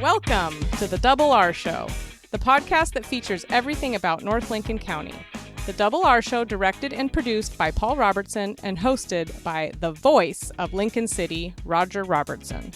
Welcome to the Double R Show, the podcast that features everything about North Lincoln County. The Double R Show, directed and produced by Paul Robertson and hosted by the voice of Lincoln City, Roger Robertson.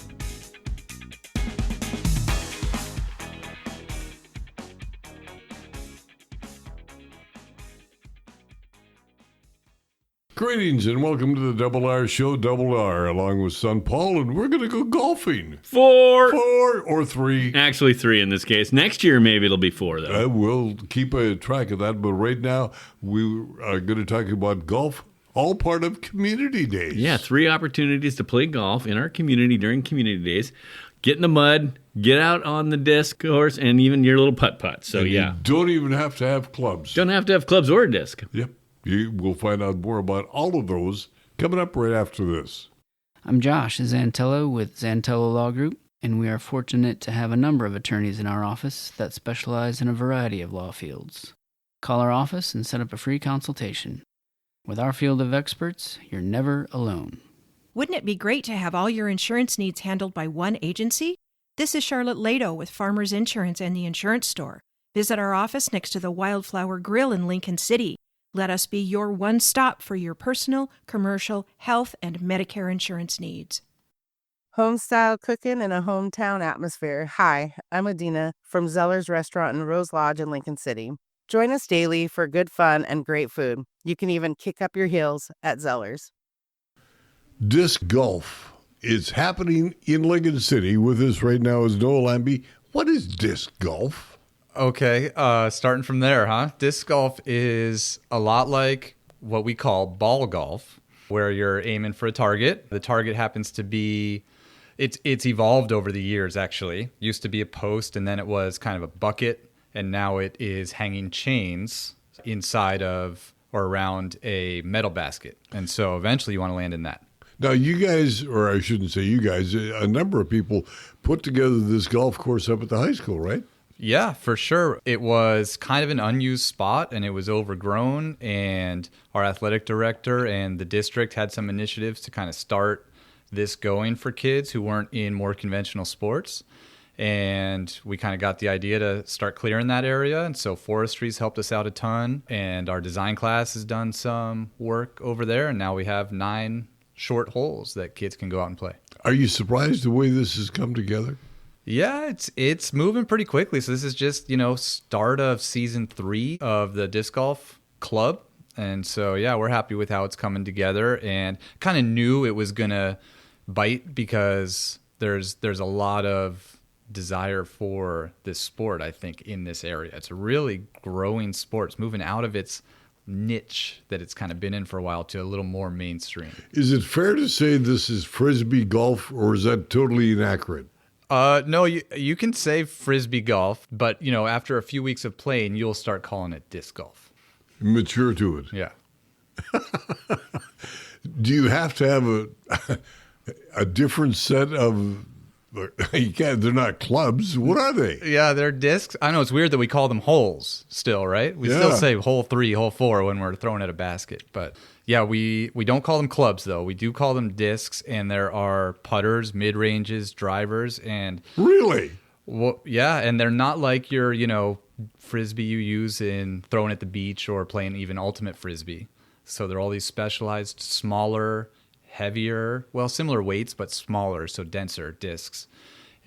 Greetings and welcome to the Double R Show, Double R, along with son Paul, and we're going to go golfing. Four or three. Actually, three in this case. Next year, maybe it'll be four, though. We'll keep a track of that, but right now we are going to talk about golf, all part of Community Days. Yeah, 3 opportunities to play golf in our community during Community Days. Get in the mud, get out on the disc course, and even your little putt-putt. So, yeah. You don't even have to have clubs. Don't have to have clubs or a disc. Yep. We'll find out more about all of those coming up right after this. I'm Josh Zantello with Zantello Law Group, and we are fortunate to have a number of attorneys in our office that specialize in a variety of law fields. Call our office and set up a free consultation. With our field of experts, you're never alone. Wouldn't it be great to have all your insurance needs handled by one agency? This is Charlotte Lado with Farmers Insurance and the Insurance Store. Visit our office next to the Wildflower Grill in Lincoln City. Let us be your one stop for your personal, commercial, health, and Medicare insurance needs. Home-style cooking in a hometown atmosphere. Hi, I'm Adina from Zeller's Restaurant in Rose Lodge in Lincoln City. Join us daily for good fun and great food. You can even kick up your heels at Zeller's. Disc golf is happening in Lincoln City. With us right now is Noah Lambie. What is disc golf? Okay, starting from there, huh? Disc golf is a lot like what we call ball golf, where you're aiming for a target. The target happens to be, it's evolved over the years, actually. Used to be a post, and then it was kind of a bucket, and now it is hanging chains inside of or around a metal basket. And so eventually you want to land in that. Now, you guys, or I shouldn't say you guys, a number of people put together this golf course up at the high school, right? Yeah, for sure. It was kind of an unused spot, and it was overgrown, and our athletic director and the district had some initiatives to kind of start this going for kids who weren't in more conventional sports. And we kind of got the idea to start clearing that area, and so forestry's helped us out a ton, and our design class has done some work over there, and now we have 9 short holes that kids can go out and play. Are you surprised the way this has come together? Yeah, it's moving pretty quickly. So this is just, start of season 3 of the disc golf club. And so, yeah, we're happy with how it's coming together, and kind of knew it was going to bite because there's a lot of desire for this sport, I think, in this area. It's a really growing sport. It's moving out of its niche that it's kind of been in for a while to a little more mainstream. Is it fair to say this is Frisbee golf, or is that totally inaccurate? No, you can say Frisbee golf, but, after a few weeks of playing, you'll start calling it disc golf. Mature to it. Yeah. Do you have to have a different set of, they're not clubs. What are they? Yeah, they're discs. I know it's weird that we call them holes still, right? We still say hole 3, hole 4 when we're throwing at a basket, but yeah, we don't call them clubs, though. We do call them discs, and there are putters, mid-ranges, drivers, and... Really? Well, yeah, and they're not like your, Frisbee you use in throwing at the beach or playing even ultimate Frisbee. So they're all these specialized, smaller, heavier, similar weights, but smaller, so denser discs.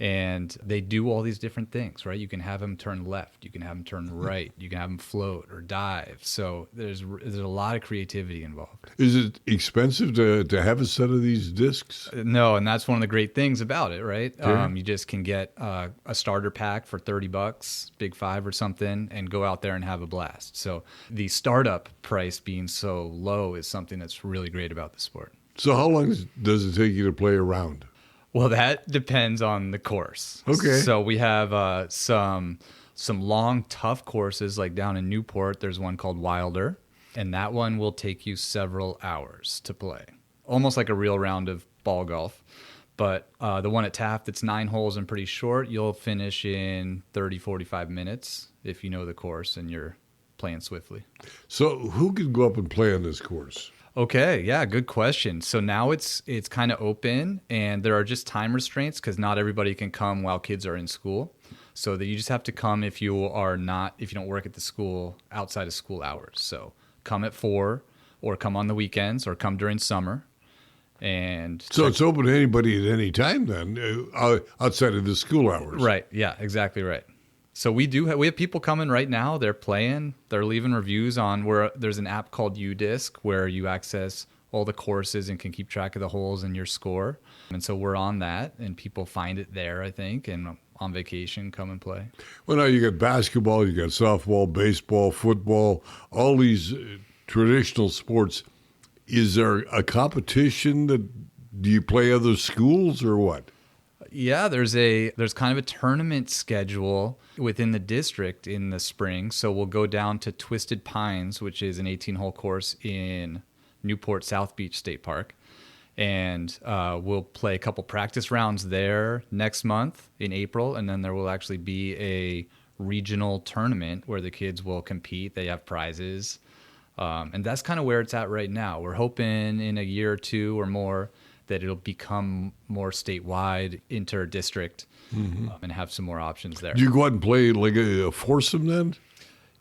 And they do all these different things, right? You can have them turn left, you can have them turn right, you can have them float or dive. So there's a lot of creativity involved. Is it expensive to have a set of these discs? No, and that's one of the great things about it, right? Yeah. You just can get a starter pack for $30, Big 5 or something, and go out there and have a blast. So the startup price being so low is something that's really great about the sport. So how long does it take you to play a round? Well, that depends on the course. Okay. So we have some long, tough courses, like down in Newport. There's one called Wilder, and that one will take you several hours to play, almost like a real round of ball golf. But the one at Taft, it's 9 holes and pretty short. You'll finish in 30, 45 minutes if you know the course and you're playing swiftly. So who could go up and play on this course? Okay, yeah, good question. So now it's kind of open, and there are just time restraints because not everybody can come while kids are in school. So that you just have to come if you don't work at the school outside of school hours. So come at 4, or come on the weekends, or come during summer. And so it's open to anybody at any time then, outside of the school hours. Right. Yeah, exactly right. So we have people coming right now. They're playing. They're leaving reviews on where there's an app called UDisc where you access all the courses and can keep track of the holes in your score. And so we're on that, and people find it there, I think, and on vacation come and play. Well, now you got basketball, you got softball, baseball, football, all these traditional sports. Is there a competition do you play other schools or what? Yeah, there's kind of a tournament schedule within the district in the spring. So we'll go down to Twisted Pines, which is an 18-hole course in Newport South Beach State Park. And we'll play a couple practice rounds there next month in April. And then there will actually be a regional tournament where the kids will compete. They have prizes. And that's kind of where it's at right now. We're hoping in a year or two or more that it'll become more statewide, inter-district, and have some more options there. Do you go out and play like a foursome then?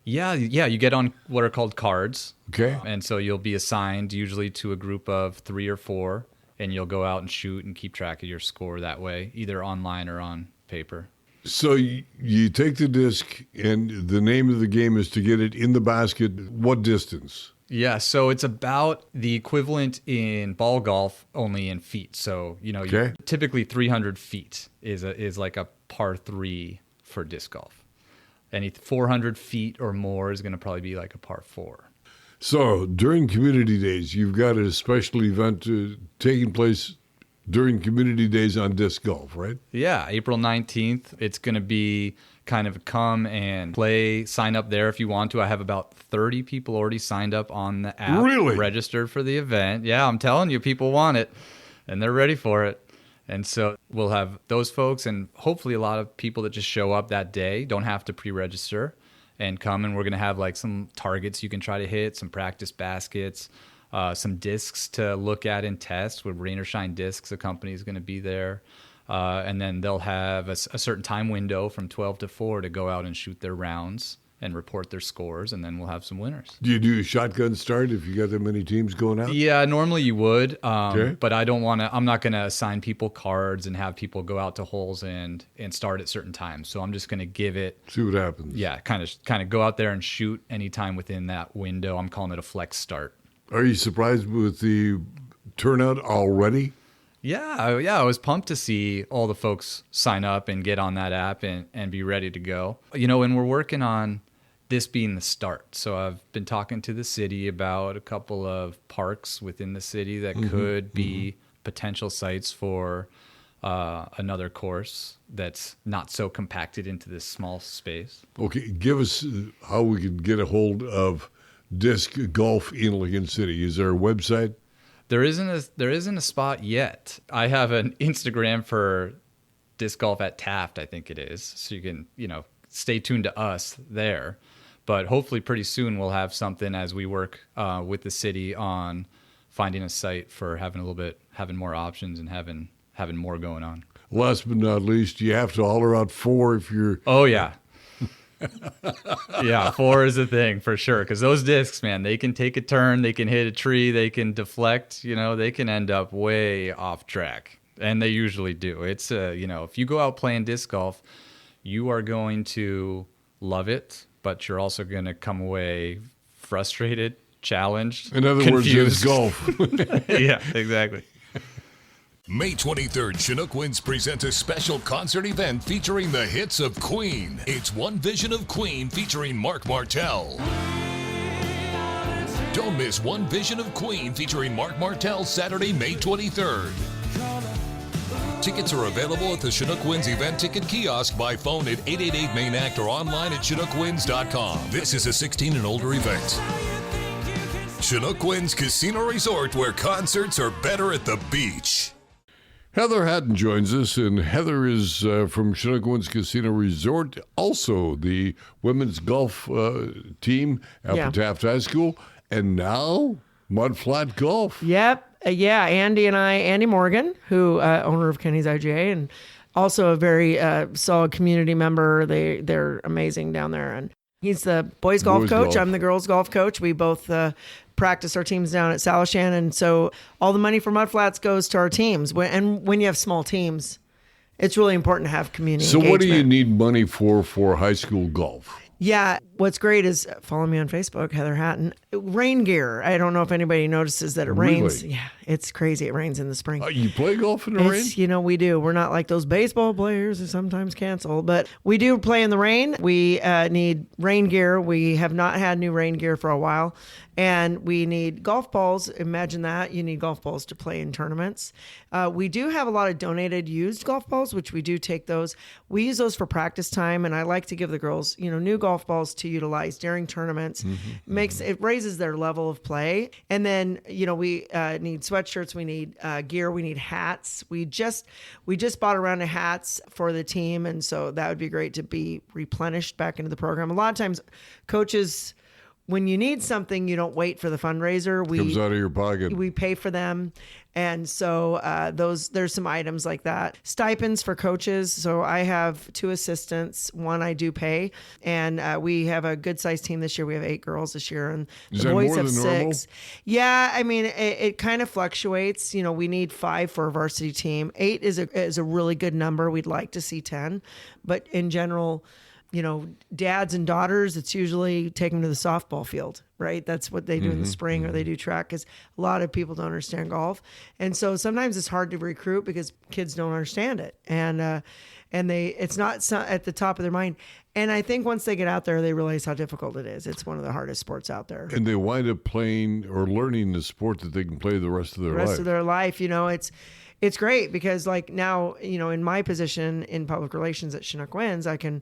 Yeah, you get on what are called cards. Okay. And so you'll be assigned usually to a group of 3 or 4, and you'll go out and shoot and keep track of your score that way, either online or on paper. So you take the disc, and the name of the game is to get it in the basket. What distance? Yeah, so it's about the equivalent in ball golf, only in feet. So, typically 300 feet is like a par 3 for disc golf. Any 400 feet or more is going to probably be like a par 4. So during community days, you've got a special event taking place during community days on disc golf, right? Yeah, April 19th. It's going to be kind of come and play, sign up there if you want to. I have about 30 people already signed up on the app, really? Registered for the event. Yeah, I'm telling you, people want it, and they're ready for it. And so we'll have those folks, and hopefully a lot of people that just show up that day, don't have to pre-register, and come, and we're going to have like some targets you can try to hit, some practice baskets, some discs to look at and test with Rain or Shine Discs. The company is going to be there. And then they'll have a certain time window from 12 to 4 to go out and shoot their rounds and report their scores, and then we'll have some winners. Do you do a shotgun start if you got that many teams going out? Yeah, normally you would, Okay. but I'm not going to assign people cards and have people go out to holes and start at certain times. So I'm just going to give it. See what happens. Yeah, kind of go out there and shoot anytime within that window. I'm calling it a flex start. Are you surprised with the turnout already? Yeah, I was pumped to see all the folks sign up and get on that app and be ready to go. And we're working on this being the start. So I've been talking to the city about a couple of parks within the city that could be potential sites for another course that's not so compacted into this small space. Okay, give us how we can get a hold of disc golf in Lincoln City. Is there a website? There isn't a spot yet. I have an Instagram for disc golf at Taft, I think it is. So you can, stay tuned to us there. But hopefully pretty soon we'll have something as we work with the city on finding a site for having more options and having more going on. Last but not least, you have to holler out Fore if you're... Oh, yeah. Yeah, 4 is a thing for sure. Because those discs, man, they can take a turn, they can hit a tree, they can deflect, they can end up way off track. And they usually do. It's, if you go out playing disc golf, you are going to love it, but you're also going to come away frustrated, challenged, in other confused. words, it's golf. Yeah, exactly. May 23rd, Chinook Winds presents a special concert event featuring the hits of Queen. It's One Vision of Queen featuring Mark Martel. Don't miss One Vision of Queen featuring Mark Martel Saturday, May 23rd. Tickets are available at the Chinook Winds event ticket kiosk by phone at 888-MAIN-ACT or online at ChinookWinds.com. This is a 16 and older event. Chinook Winds Casino Resort, where concerts are better at the beach. Heather Hatton joins us, and Heather is from Chinook Winds Casino Resort, also the women's golf team at Taft High School, and now Mudflat Golf. Yep. Yeah, Andy Morgan, who owner of Kenny's IGA, and also a very solid community member. They're amazing down there. And he's the boys golf coach. I'm the girls golf coach. We both practice our teams down at Salishan. And so all the money for Mudflats goes to our teams. And when you have small teams, it's really important to have community engagement. So what do you need money for high school golf? Yeah, what's great is follow me on Facebook, Heather Hatton. Rain gear. I don't know if anybody notices that it rains. Really? Yeah, it's crazy. It rains in the spring. You play golf in the rain? You know, we do. We're not like those baseball players who sometimes cancel, but we do play in the rain. We need rain gear. We have not had new rain gear for a while. And we need golf balls. Imagine that. You need golf balls to play in tournaments. We do have a lot of donated used golf balls, which we do take those. We use those for practice time, and I like to give the girls, new golf balls to utilize during tournaments. It raises their level of play. And then, we need sweatshirts, we need gear, we need hats. We just bought a round of hats for the team, and so that would be great to be replenished back into the program. A lot of times, coaches, when you need something, you don't wait for the fundraiser. Comes out of your pocket. We pay for them. And so there's some items like that. Stipends for coaches. So I have 2 assistants. One I do pay. And we have a good sized team this year. We have 8 girls this year. And the boys have 6. Normal? Yeah, I mean, it kind of fluctuates. We need 5 for a varsity team. 8 is a really good number. We'd like to see 10. But in general, dads and daughters, it's usually take them to the softball field, right? That's what they do in the spring, or they do track, because a lot of people don't understand golf. And so sometimes it's hard to recruit because kids don't understand it. And it's not at the top of their mind. And I think once they get out there, they realize how difficult it is. It's one of the hardest sports out there. And they wind up playing or learning the sport that they can play the rest of their life. It's great because like now, in my position in public relations at Chinook Winds, I can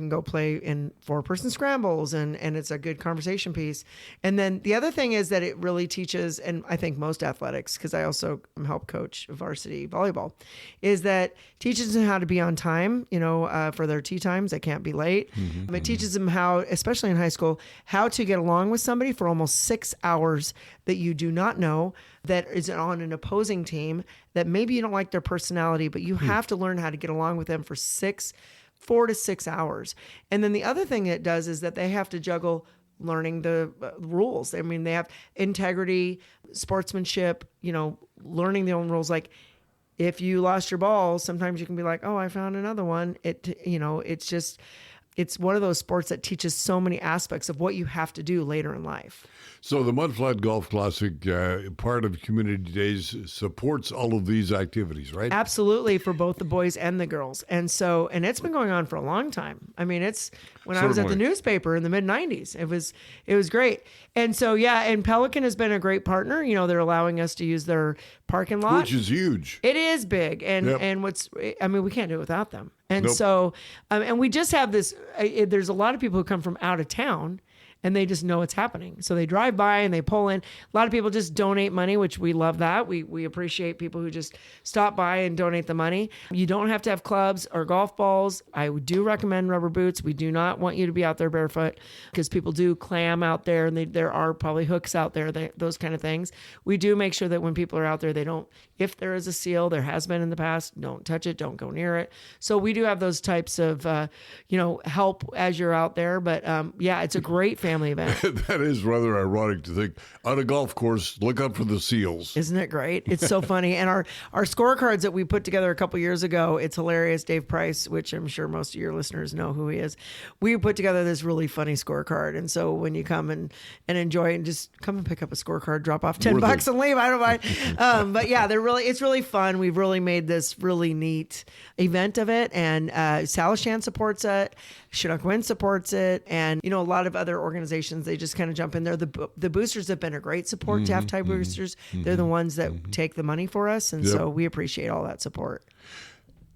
go play in 4-person scrambles and it's a good conversation piece. And then the other thing is that it really teaches, and I think most athletics, because I also help coach varsity volleyball, is that teaches them how to be on time, for their tee times. They can't be late. It teaches them how, especially in high school, how to get along with somebody for almost 6 hours that you do not know, that is on an opposing team, that maybe you don't like their personality, but you have to learn how to get along with them for 4 to 6 hours. And then the other thing it does is that they have to juggle learning the rules. I mean, they have integrity, sportsmanship, learning their own rules. Like if you lost your ball, sometimes you can be like, oh, I found another one. It's one of those sports that teaches so many aspects of what you have to do later in life. So the Mudflat Golf Classic, part of Community Days, supports all of these activities, right? Absolutely, for both the boys and the girls. And it's been going on for a long time. I mean, it's when I was at the newspaper in the mid-90s. It was great. And so, yeah, and Pelican has been a great partner. They're allowing us to use their parking lot. Which is huge. It is big. And we can't do it without them. And so, and we just have this, there's a lot of people who come from out of town and they just know it's happening. So they drive by and they pull in. A lot of people just donate money, which we love that. We appreciate people who just stop by and donate the money. You don't have to have clubs or golf balls. I do recommend rubber boots. We do not want you to be out there barefoot because people do clam out there and there are probably hooks out there, those kind of things. We do make sure that when people are out there, they don't, if there is a seal, there has been in the past, don't touch it, don't go near it. So we do have those types of, help as you're out there. But it's a great family event. That is rather ironic to think on a golf course, look out for the seals. Isn't it great? It's so funny. And our scorecards that we put together a couple years ago, it's hilarious. Dave Price, which I'm sure most of your listeners know who he is. We put together this really funny scorecard. And so when you come and enjoy it, and just come and pick up a scorecard, drop off $10 and leave. I don't mind. But yeah, it's really fun. We've really made this really neat event of it. And Salishan supports it. Chinook Wind supports it. And, a lot of other organizations, they just kind of jump in there. The boosters have been a great support to have Thai boosters. They're the ones that take the money for us. And so we appreciate all that support.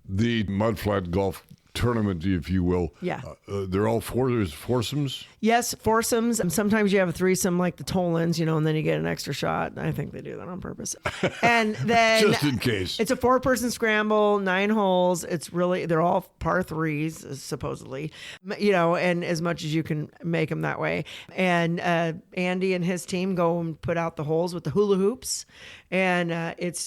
The Mudflat Golf tournament, if you will. Yeah. They're all there's foursomes? Yes, foursomes. And sometimes you have a threesome like the Tolans, and then you get an extra shot. I think they do that on purpose. And then Just in case. It's a 4-person scramble, 9 holes. They're all par 3s, supposedly, and as much as you can make them that way. And Andy and his team go and put out the holes with the hula hoops. And it's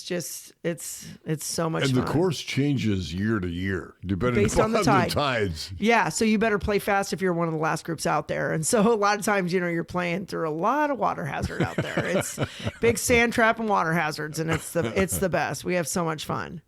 so much fun. And the course changes year to year, depending Based upon on the tides. Yeah, so you better play fast if you're one of the last groups out there. And so a lot of times, you're playing through a lot of water hazard out there. It's big sand trap and water hazards, and it's the best. We have so much fun.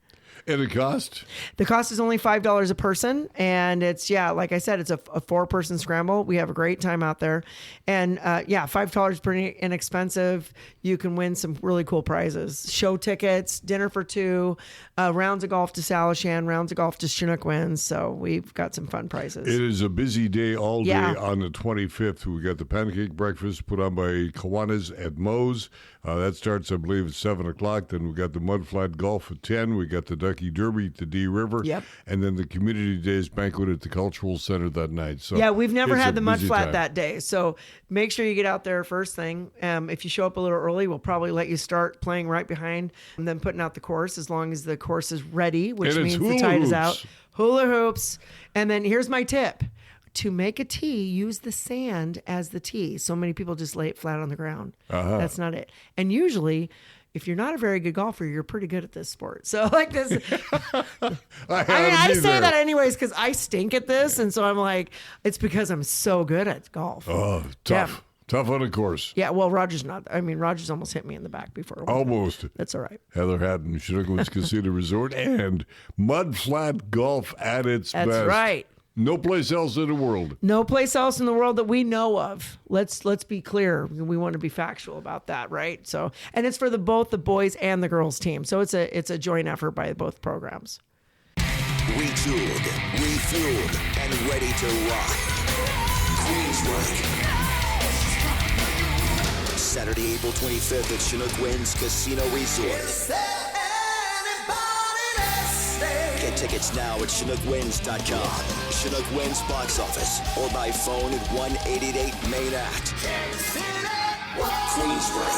And the cost? The cost is only $5 a person. And it's, like I said, it's a 4-person scramble. We have a great time out there. And $5 pretty inexpensive. You can win some really cool prizes. Show tickets, dinner for 2, rounds of golf to Salishan, rounds of golf to Chinook Winds. So we've got some fun prizes. It is a busy day all day on the 25th. We got the pancake breakfast put on by Kiwanis at Moe's. That starts, I believe, at 7 o'clock. Then we got the Mudflat Golf at 10. We got the Ducky Derby at the D River. Yep. And then the Community Days banquet at the Cultural Center that night. So yeah, we've never had the busy Mudflat time. that day. So make sure you get out there first thing. If you show up a little early, we'll probably let you start playing right behind and then putting out the course as long as the course is ready, which And means it's the hula tide is hoops. out. Hula hoops. And then here's my tip. To make a tee, use the sand as the tee. So many people just lay it flat on the ground. That's not it. And usually, if you're not a very good golfer, you're pretty good at this sport. So like this, I say that anyways because I stink at this, and so I'm like, it's because I'm so good at golf. Oh, tough. Tough on the course. Yeah, well, Roger's not. I mean, Roger's almost hit me in the back before. Almost. That's all right. Heather Hatton, Chinook Winds Casino Resort, and Mudflat Golf at its best. That's right. No place else in the world. No place else in the world that we know of. Let's be clear. We want to be factual about that, right? So, and it's for both the boys and the girls team. So it's a joint effort by both programs. Retooled, refueled, and ready to rock. Queensburg. Saturday, April 25th at Chinook Winds Casino Resort. Get tickets now at ChinookWinds.com, Chinook Winds box office, or by phone at 1-888-MAIN-ACT. Queensburg,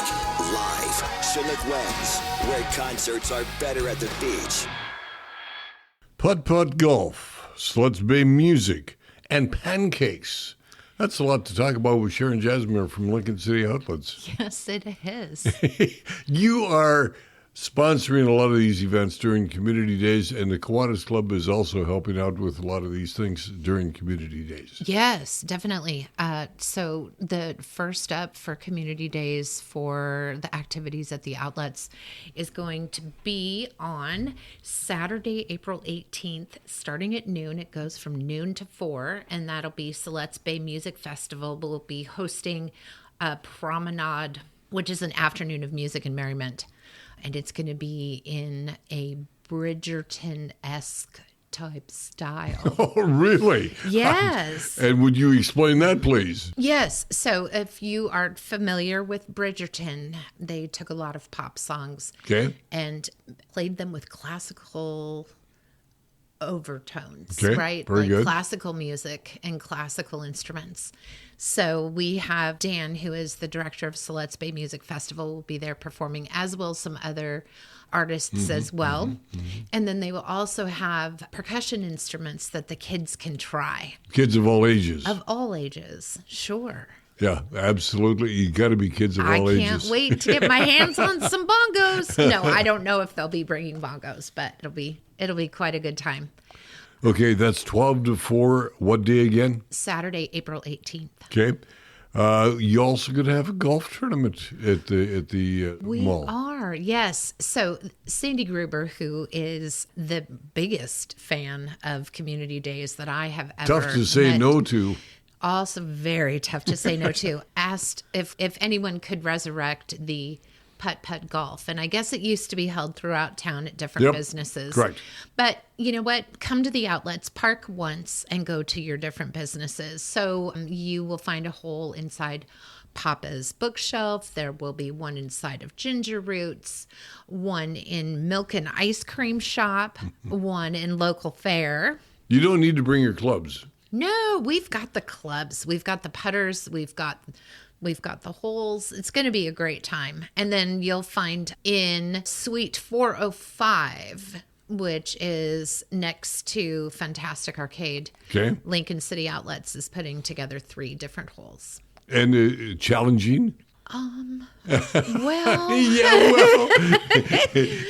live, Chinook Winds, where concerts are better at the beach. Putt-putt golf, Sluts Bay music, and pancakes. That's a lot to talk about with Sharon Jasmine from Lincoln City Outlets. Yes, it is. You are sponsoring a lot of these events during Community Days, and the Kiwanis Club is also helping out with a lot of these things during Community Days. Yes, definitely. So the first up for Community Days for the activities at the outlets is going to be on Saturday, April 18th, starting at noon. It goes from noon to 4, and that'll be Sluts Bay Music Festival. We'll be hosting a promenade, which is an afternoon of music and merriment. And it's going to be in a Bridgerton-esque type style. Oh, really? Yes. And would you explain that, please? Yes. So if you are familiar with Bridgerton, they took a lot of pop songs and played them with classical overtones, right? Very good. Classical music and classical instruments. So we have Dan, who is the director of Sluts Bay Music Festival, will be there performing, as will some other artists as well. And then they will also have percussion instruments that the kids can try. Kids of all ages. Of all ages, sure. Yeah, absolutely. You got to be kids of all ages. I can't wait to get my hands on some bongos. No, I don't know if they'll be bringing bongos, but it'll be quite a good time. Okay, that's 12 to 4. What day again? Saturday, April 18th. Okay. You also going to have a golf tournament at the mall. We are, yes. So Sandy Gruber, who is the biggest fan of Community Days that I have ever Tough to say met, no to. Also very tough to say no to. Asked if anyone could resurrect the putt-putt golf. And I guess it used to be held throughout town at different businesses. Correct. But you know what? Come to the outlets, park once, and go to your different businesses. So you will find a hole inside Papa's bookshelf. There will be one inside of Ginger Roots, one in Milk and Ice Cream Shop, one in Local Fair. You don't need to bring your clubs. No, we've got the clubs. We've got the putters. We've got the holes. It's going to be a great time. And then you'll find in Suite 405, which is next to Fantastic Arcade. Okay. Lincoln City Outlets is putting together 3 different holes. And challenging? Well,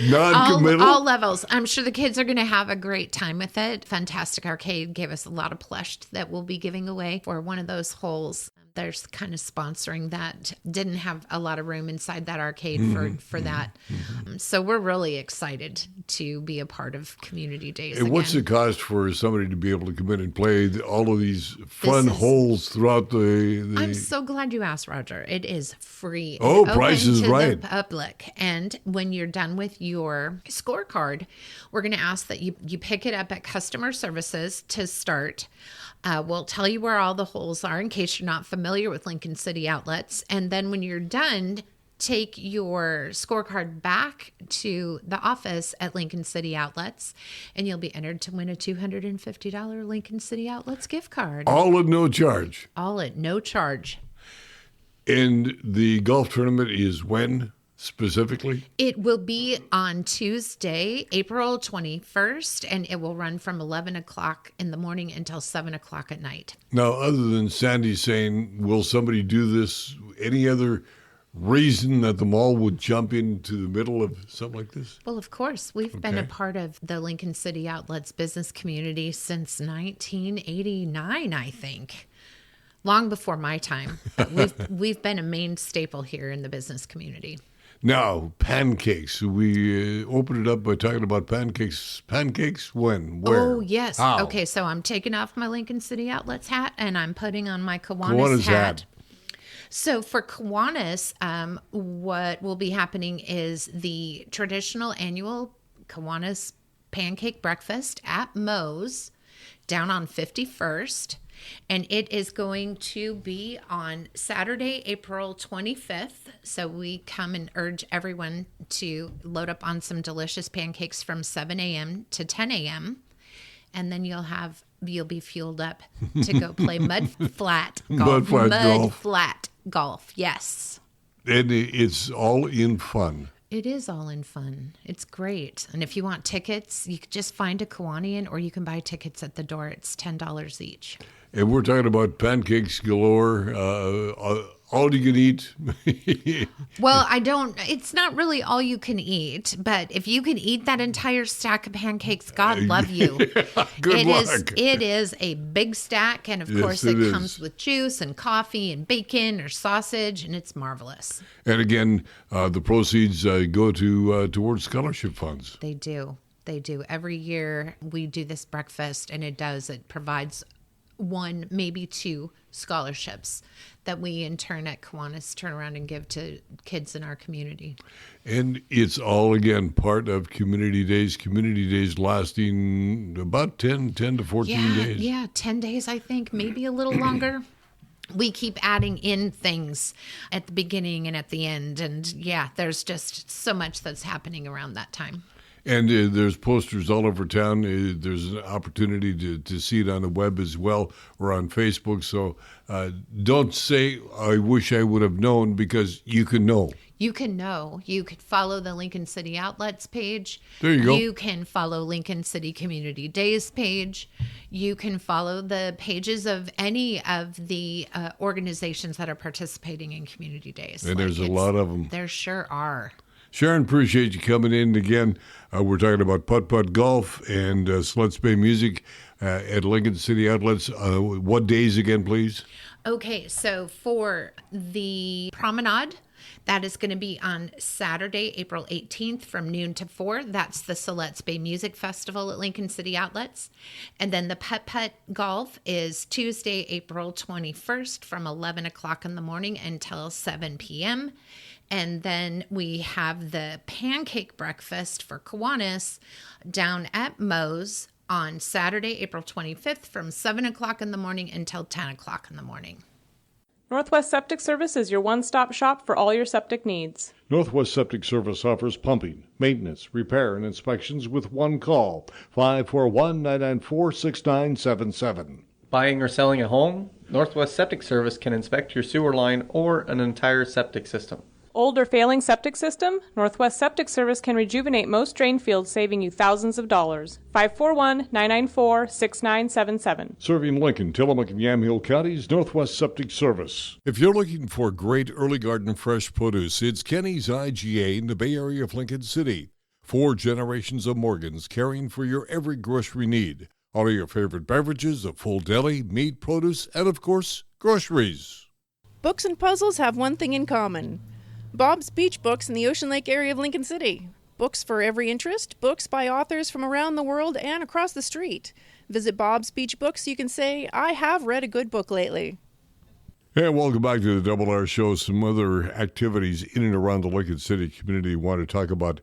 non-committal. all levels. I'm sure the kids are going to have a great time with it. Fantastic Arcade gave us a lot of plush that we'll be giving away for one of those holes. They're kind of sponsoring that. Didn't have a lot of room inside that arcade for that. So we're really excited to be a part of Community Days. And what's the cost for somebody to be able to come in and play all of these fun holes throughout the... I'm so glad you asked, Roger. It is free. Oh, It's price open is to right. the public. And when you're done with your scorecard, we're going to ask that you pick it up at customer services to start. We'll tell you where all the holes are in case you're not familiar with Lincoln City Outlets. And then when you're done, take your scorecard back to the office at Lincoln City Outlets, and you'll be entered to win a $250 Lincoln City Outlets gift card. All at no charge. All at no charge. And the golf tournament is when specifically? It will be on Tuesday, April 21st, and it will run from 11 o'clock in the morning until 7 o'clock at night. Now, other than Sandy saying, will somebody do this? Any other reason that the mall would jump into the middle of something like this? Well, of course. We've been a part of the Lincoln City Outlets business community since 1989, I think. Long before my time. We've been a main staple here in the business community. Now, pancakes. We opened it up by talking about pancakes. Pancakes when? Where? Oh, yes. How? Okay, so I'm taking off my Lincoln City Outlets hat and I'm putting on my Kiwanis hat. So for Kiwanis, what will be happening is the traditional annual Kiwanis pancake breakfast at Moe's down on 51st. And it is going to be on Saturday, April 25th. So we come and urge everyone to load up on some delicious pancakes from 7 a.m. to 10 a.m. And then you'll be fueled up to go play mud flat golf. Mud flat golf, yes. And it's all in fun. It is all in fun. It's great. And if you want tickets, you can just find a Kiwanian or you can buy tickets at the door. It's $10 each. And we're talking about pancakes galore, all you can eat. Well, it's not really all you can eat, but if you can eat that entire stack of pancakes, God love you. Good luck. It is a big stack, and of course it comes with juice and coffee and bacon or sausage, and it's marvelous. And again, the proceeds go towards scholarship funds. They do. Every year we do this breakfast, and it provides 1, maybe 2 scholarships that we in turn at Kiwanis turn around and give to kids in our community. And it's all, again, part of Community Days lasting about 10 to 14 days. Yeah, 10 days, I think, maybe a little longer. We keep adding in things at the beginning and at the end. And yeah, there's just so much that's happening around that time. And there's posters all over town. There's an opportunity to see it on the web as well or on Facebook. So don't say, I wish I would have known, because you can know. You can know. You could follow the Lincoln City Outlets page. There you go. You can follow Lincoln City Community Days page. You can follow the pages of any of the organizations that are participating in Community Days. And there's a lot of them. There sure are. Sharon, appreciate you coming in again. We're talking about putt-putt golf and Let's Play music at Lincoln City Outlets. What days again, please? Okay, so for the promenade, that is going to be on Saturday, April 18th from noon to 4. That's the Let's Bay Music Festival at Lincoln City Outlets. And then the putt-putt golf is Tuesday, April 21st from 11 o'clock in the morning until 7 p.m. And then we have the pancake breakfast for Kiwanis down at Moe's on Saturday, April 25th from 7 o'clock in the morning until 10 o'clock in the morning. Northwest Septic Service is your one-stop shop for all your septic needs. Northwest Septic Service offers pumping, maintenance, repair, and inspections with one call, 541-994-6977. Buying or selling a home? Northwest Septic Service can inspect your sewer line or an entire septic system. Old or failing septic system? Northwest Septic Service can rejuvenate most drain fields, saving you thousands of dollars. 541-994-6977. Serving Lincoln, Tillamook, and Yamhill counties, Northwest Septic Service. If you're looking for great early garden fresh produce, it's Kenny's IGA in the Bay Area of Lincoln City. 4 generations of Morgans caring for your every grocery need. All of your favorite beverages, a full deli, meat, produce, and of course, groceries. Books and puzzles have one thing in common. Bob's Beach Books in the Ocean Lake area of Lincoln City. Books for every interest, books by authors from around the world and across the street. Visit Bob's Beach Books so you can say, I have read a good book lately. And welcome back to the Double R Show. Some other activities in and around the Lincoln City community. Want to talk about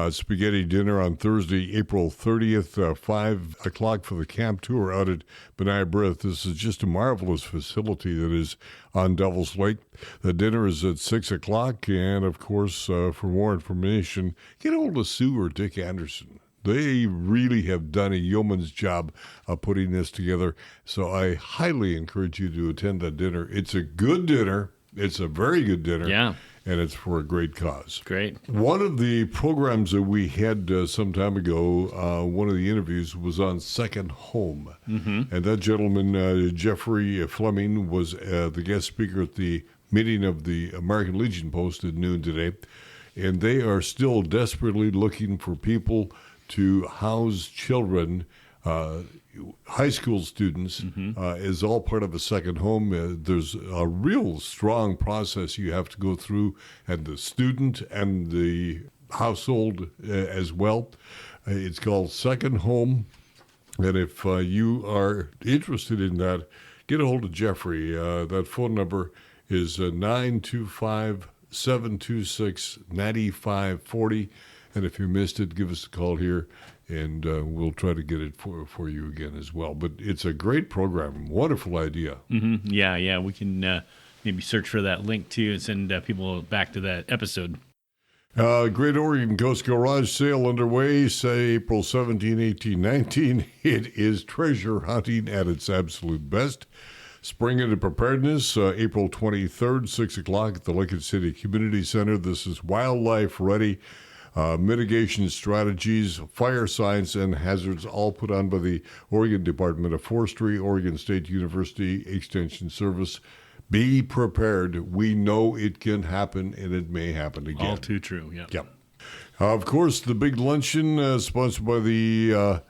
spaghetti dinner on Thursday, April 30th, 5 o'clock for the camp tour out at Benai Brith. This is just a marvelous facility that is on Devil's Lake. The dinner is at 6 o'clock. And, of course, for more information, get a hold of Sue or Dick Anderson. They really have done a yeoman's job of putting this together. So I highly encourage you to attend that dinner. It's a good dinner. It's a very good dinner. Yeah. And it's for a great cause. Great. One of the programs that we had some time ago, one of the interviews was on Second Home. Mm-hmm. And that gentleman, Jeffrey Fleming, was the guest speaker at the meeting of the American Legion Post at noon today. And they are still desperately looking for people to house children, high school students, is all part of a second home. There's a real strong process you have to go through, and the student and the household as well. It's called Second Home, and if you are interested in that, get a hold of Jeffrey. That phone number is 925-726-9540. And if you missed it, give us a call here, and we'll try to get it for you again as well. But it's a great program. Wonderful idea. Mm-hmm. Yeah. We can maybe search for that link, too, and send people back to that episode. Great Oregon Coast Garage Sale underway, say April 17, 18, 19. It is treasure hunting at its absolute best. Spring into Preparedness, April 23rd, 6 o'clock at the Lincoln City Community Center. This is wildlife ready. Mitigation strategies, fire science, and hazards, all put on by the Oregon Department of Forestry, Oregon State University Extension Service. Be prepared. We know it can happen, and it may happen again. All too true, yeah. Yep. Of course, the big luncheon sponsored by the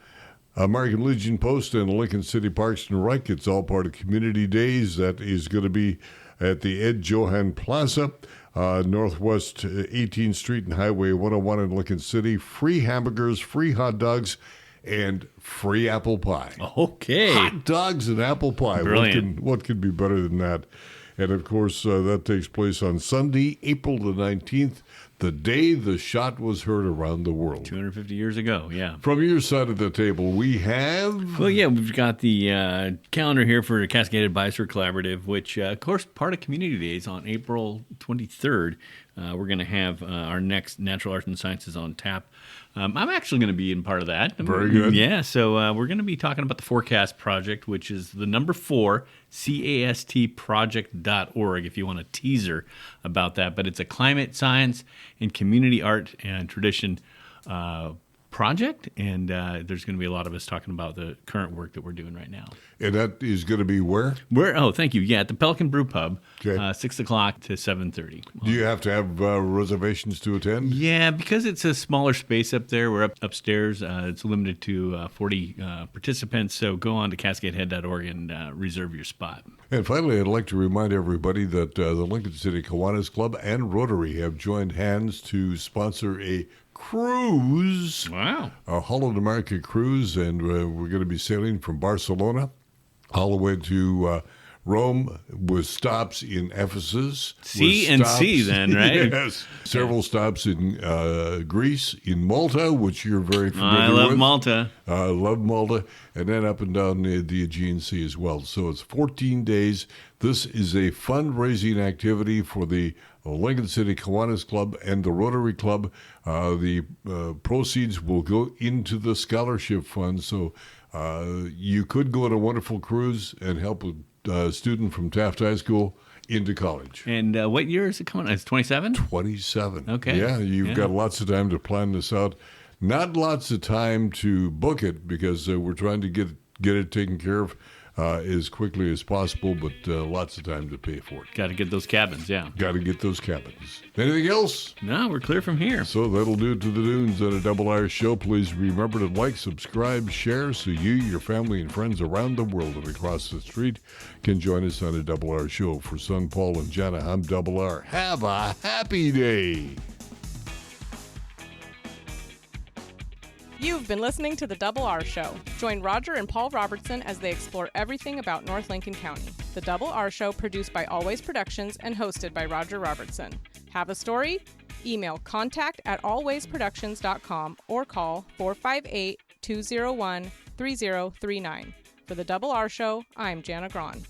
American Legion Post and Lincoln City Parks and Rec. It's all part of Community Days. That is going to be at the Ed Johann Plaza. Northwest 18th Street and Highway 101 in Lincoln City. Free hamburgers, free hot dogs, and free apple pie. Okay. Hot dogs and apple pie. Brilliant. What could be better than that? And, of course, that takes place on Sunday, April the 19th, the day the shot was heard around the world. 250 years ago, yeah. From your side of the table, we have... Well, yeah, we've got the calendar here for Cascade Advisor Collaborative, which, of course, part of Community Days on April 23rd. We're going to have our next Natural Arts and Sciences on tap. I'm actually going to be in part of that. Very good. Yeah, so we're going to be talking about the Forecast Project, which is the number 4, castproject.org, if you want a teaser about that. But it's a climate science and community art and tradition project, and there's going to be a lot of us talking about the current work that we're doing right now. And that is going to be where? Thank you. Yeah, at the Pelican Brew Pub, okay. 6 o'clock to 7:30. Do you have to have reservations to attend? Yeah, because it's a smaller space up there. We're upstairs. It's limited to 40 participants, so go on to cascadehead.org and reserve your spot. And finally, I'd like to remind everybody that the Lincoln City Kiwanis Club and Rotary have joined hands to sponsor a cruise. Wow. A Holland America cruise, and we're going to be sailing from Barcelona all the way to Rome with stops in Ephesus. C and C then, right? Yes. Several stops in Greece, in Malta, which you're very familiar with. I love Malta. Love Malta. And then up and down the Aegean Sea as well. So it's 14 days. This is a fundraising activity for the Lincoln City Kiwanis Club and the Rotary Club. The proceeds will go into the scholarship fund. So you could go on a wonderful cruise and help a student from Taft High School into college. And what year is it coming? It's 27? 27. Okay. Yeah, you've got lots of time to plan this out. Not lots of time to book it because we're trying to get it taken care of as quickly as possible, but lots of time to pay for it. Got to get those cabins, yeah. Got to get those cabins. Anything else? No, we're clear from here. So that'll do it to the Dunes on a Double R show. Please remember to like, subscribe, share so you, your family, and friends around the world and across the street can join us on a Double R show. For Son, Paul, and Jenna, I'm Double R. Have a happy day. You've been listening to The Double R Show. Join Roger and Paul Robertson as they explore everything about North Lincoln County. The Double R Show, produced by Always Productions and hosted by Roger Robertson. Have a story? Email contact@alwaysproductions.com or call 458-201-3039. For The Double R Show, I'm Jana Grawn.